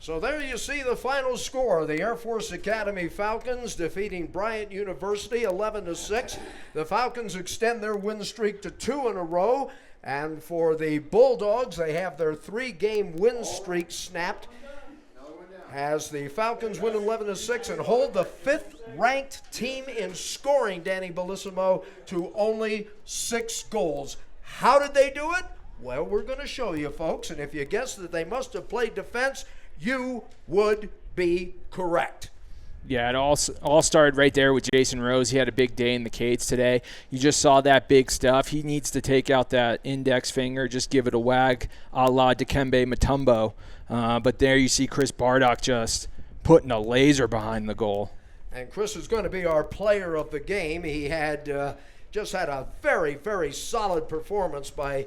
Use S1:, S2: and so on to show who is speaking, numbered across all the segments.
S1: So there you see the final score. The Air Force Academy Falcons defeating Bryant University 11-6. The Falcons extend their win streak to 2 in a row. And for the Bulldogs, they have their 3-game win streak snapped as the Falcons win 11-6 and hold the 5th-ranked team in scoring, Danny Bellissimo, to only 6 goals. How did they do it? Well, we're going to show you, folks. And if you guess that they must have played defense, you would be correct.
S2: Yeah, it all started right there with Jason Rose. He had a big day in the Cates today. You just saw that big stuff. He needs to take out that index finger, just give it a wag, a la Dikembe Mutombo. But there you see Chris Bardock just putting a laser behind the goal.
S1: And Chris is going to be our player of the game. He had just had a very, very solid performance by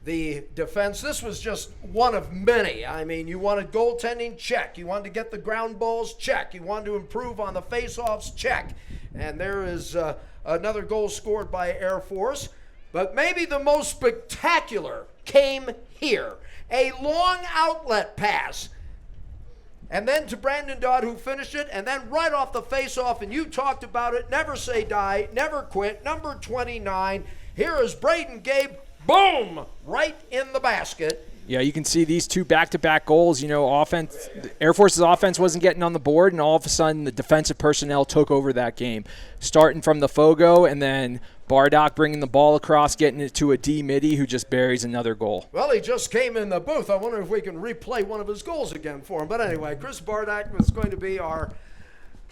S1: the defense. This was just one of many. I mean, you wanted goaltending, check. You wanted to get the ground balls, check. You wanted to improve on the face-offs, check. And there is another goal scored by Air Force. But maybe the most spectacular came here. A long outlet pass. And then to Brandon Dodd, who finished it, and then right off the face-off, and you talked about it, never say die, never quit, number 29. Here is Braden Gabe. Boom! Right in the basket.
S2: Yeah, you can see these 2 back-to-back goals. You know, Air Force's offense wasn't getting on the board, and all of a sudden the defensive personnel took over that game. Starting from the Fogo, and then Bardock bringing the ball across, getting it to a D midi who just buries another goal.
S1: Well, he just came in the booth. I wonder if we can replay one of his goals again for him. But anyway, Chris Bardock was going to be our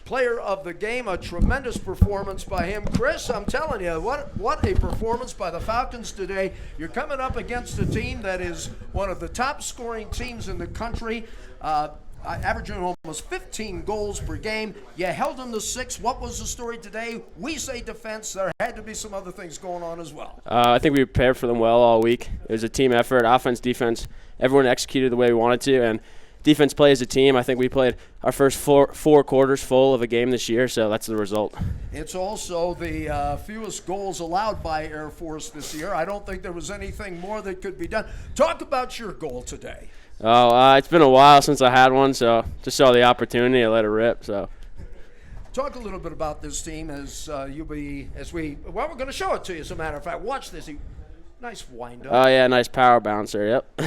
S1: player of the game. A tremendous performance by him. Chris, I'm telling you, what a performance by the Falcons today. You're coming up against a team that is one of the top scoring teams in the country, averaging almost 15 goals per game. You held them to 6. What was the story today? We say defense. There had to be some other things going on as well.
S3: I think we prepared for them well all week. It was a team effort, offense, defense. Everyone executed the way we wanted to, and defense play as a team. I think we played our first four quarters full of a game this year, so that's the result.
S1: It's also the fewest goals allowed by Air Force this year. I don't think there was anything more that could be done. Talk about your goal today.
S3: It's been a while since I had one, so just saw the opportunity. I let it rip. So,
S1: talk a little bit about this team as we're going to show it to you. As a matter of fact, watch this. Nice wind up.
S3: Oh yeah, nice power bouncer. Yep.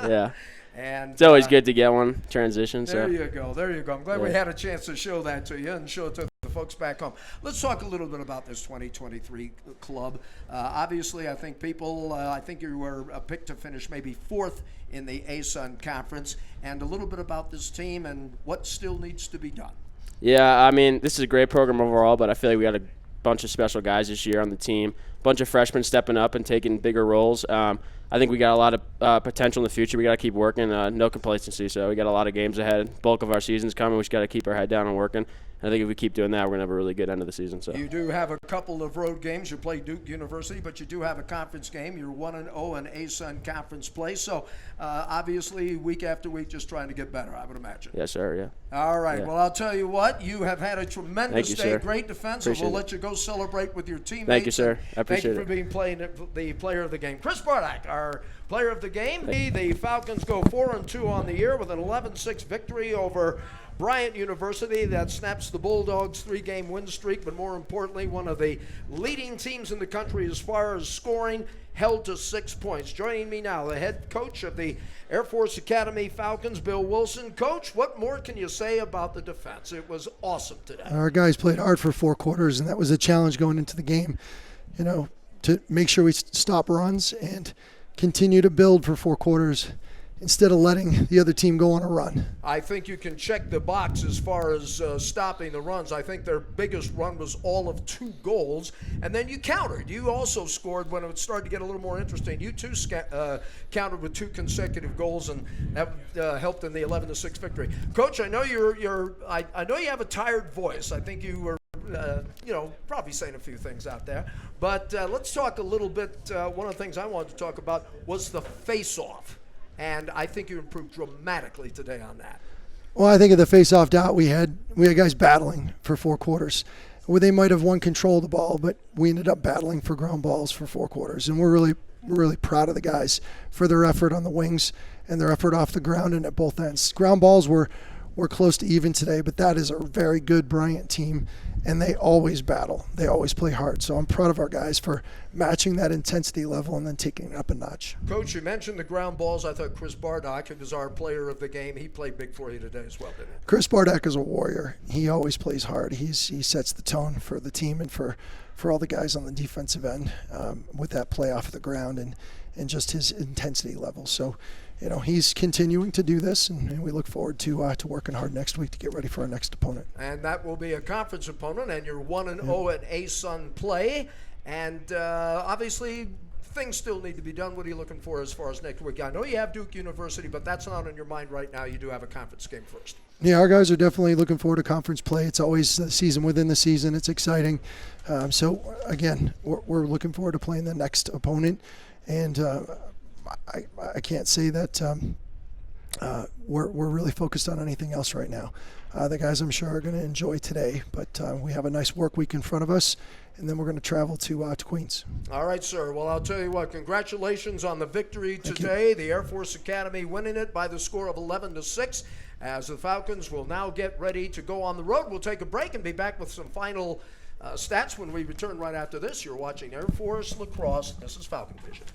S3: Yeah.
S1: And
S3: it's always good to get one transition.
S1: There you go. I'm glad we had a chance to show that to you and show it to the folks back home. Let's talk a little bit about this 2023 club. Obviously, I think you were picked to finish maybe 4th in the ASUN conference, and a little bit about this team and what still needs to be done.
S3: Yeah, I mean, this is a great program overall, but I feel like we got a bunch of special guys this year on the team, a bunch of freshmen stepping up and taking bigger roles. I think we got a lot of potential in the future. We got to keep working, no complacency. So we got a lot of games ahead. Bulk of our season's coming. We just got to keep our head down and working. And I think if we keep doing that, we're going to have a really good end of the season. So
S1: you do have a couple of road games. You play Duke University, but you do have a conference game. You're 1-0 in ASUN conference play. So obviously, week after week, just trying to get better, I would imagine.
S3: Yes, sir, yeah.
S1: All right.
S3: Yeah.
S1: Well, I'll tell you what. You have had a tremendous day.
S3: Sir.
S1: Great defense.
S3: Appreciate
S1: We'll
S3: it.
S1: let you go celebrate with your teammates.
S3: Thank you, sir. I appreciate it.
S1: Thank you for being the player of the game. Chris Bardock, our player of the game. The Falcons go 4-2 on the year with an 11-6 victory over Bryant University. That snaps the Bulldogs' 3-game win streak, but more importantly, one of the leading teams in the country as far as scoring, held to 6 points. Joining me now, the head coach of the Air Force Academy Falcons, Bill Wilson. Coach, what more can you say about the defense? It was awesome today.
S4: Our guys played hard for 4 quarters, and that was a challenge going into the game, to make sure we stop runs and continue to build for 4 quarters instead of letting the other team go on a run.
S1: I think you can check the box as far as stopping the runs. I think their biggest run was all of 2 goals, and then you countered. You also scored when it started to get a little more interesting. You too countered with 2 consecutive goals, and that helped in the 11-6 victory. Coach, I know I know you have a tired voice. I think you were probably saying a few things out there. But let's talk a little bit. One of the things I wanted to talk about was the face-off. And I think you improved dramatically today on that.
S4: Well, I think at the face-off dot, we had guys battling for 4 quarters. Where they might have won control of the ball, but we ended up battling for ground balls for 4 quarters. And we're really really proud of the guys for their effort on the wings and their effort off the ground and at both ends. Ground balls were close to even today, but that is a very good Bryant team, and they always battle. They always play hard. So I'm proud of our guys for matching that intensity level and then taking it up a notch.
S1: Coach, you mentioned the ground balls. I thought Chris Bardock was our player of the game. He played big for you today as well, didn't he?
S4: Chris Bardock is a warrior. He always plays hard. He sets the tone for the team and for all the guys on the defensive end with that play off the ground and just his intensity level. So, he's continuing to do this, and we look forward to working hard next week to get ready for our next opponent.
S1: And that will be a conference opponent, and you're 1-0 at ASUN play. And obviously, things still need to be done. What are you looking for as far as next week? I know you have Duke University, but that's not on your mind right now. You do have a conference game first.
S4: Yeah, our guys are definitely looking forward to conference play. It's always the season within the season. It's exciting. So, again, we're looking forward to playing the next opponent. And I can't say that we're really focused on anything else right now. The guys, I'm sure, are going to enjoy today, but we have a nice work week in front of us, and then we're going to travel to Queens.
S1: All right, sir. Well, I'll tell you what, congratulations on the victory today. The Air Force Academy winning it by the score of 11-6, as the Falcons will now get ready to go on the road. We'll take a break and be back with some final stats when we return right after this. You're watching Air Force Lacrosse. This is Falcon Vision.